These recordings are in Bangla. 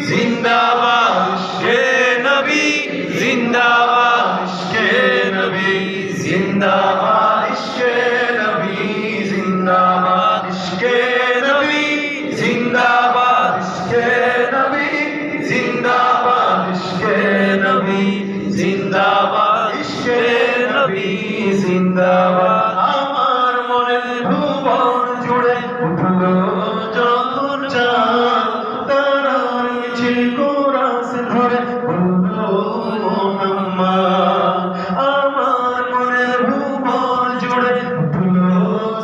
জিন্দাবাদ ইশকে নবী জিন্দাবাদ ইশকে নবী জিন্দাবাদ ইশকে নবী জিন্দাবাদ ইশকে নবী জিন্দাবাদ ইশকে নবী জিন্দাবাদ ইশকে নবী জিন্দাবাদ ইশকে নবী জিন্দাবাদ আমার মনের ভুবন জুড়ে উঠলো যখন চাঁদ তারার মিছিল কোরাস ধরে বললো মুহাম্মদ আমার মনের ভুবন জুড়ে উঠলো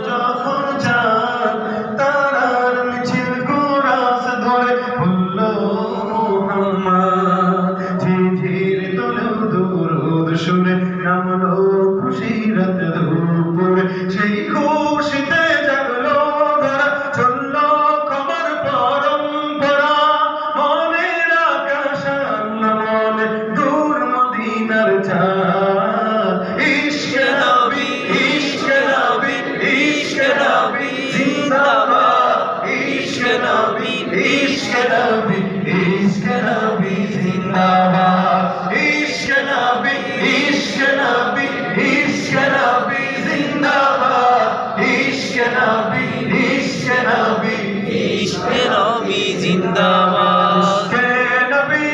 যখন চাঁদ তারার মিছিল কোরাস ধরে বললো মুহাম্মদ ঝিঝির তোলো দুরুদ শুনে নামলো খুশির দুপুরে সেই খুশিতে জাগলো ধরা চললো খবর পরম্পরা মনের আকাশ মনে দূর মদিনার চাঁদ ইশকে নবী ইশকে নবী ইশকে নবী জিন্দাবাদ ইশকে নবী ইশকে নবী ইশকে নবী জিন্দাবাদ ইশকে নবী ইশকে নবী ইশকে নবী জিন্দাবাদ ইশকে নবী ইশকে নবী ইশকে নবী জিন্দাবাদ ইশকে নবী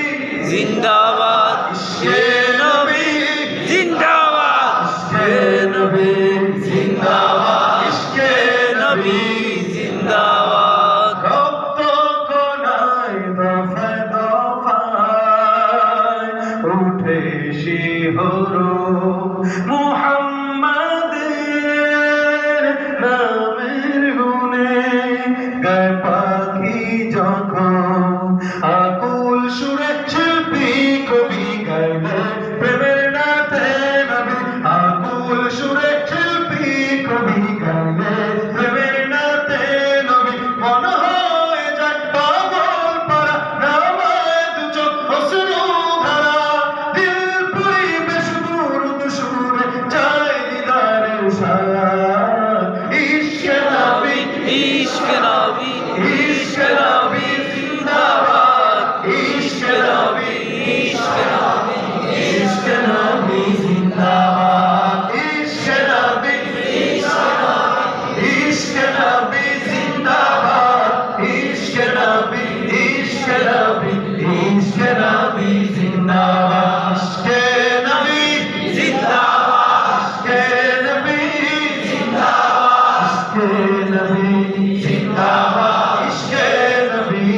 জিন্দাবাদ ইশকে নবী জিন্দাবাদ ইশকে নবী জিন্দাবাদ ইশকে নবী জিন্দাবাদ রক্ত কোনায় দফায় দফায় উঠে শিহরণ মুহাম্মাদের নামের গুণে গায় পাখি যখন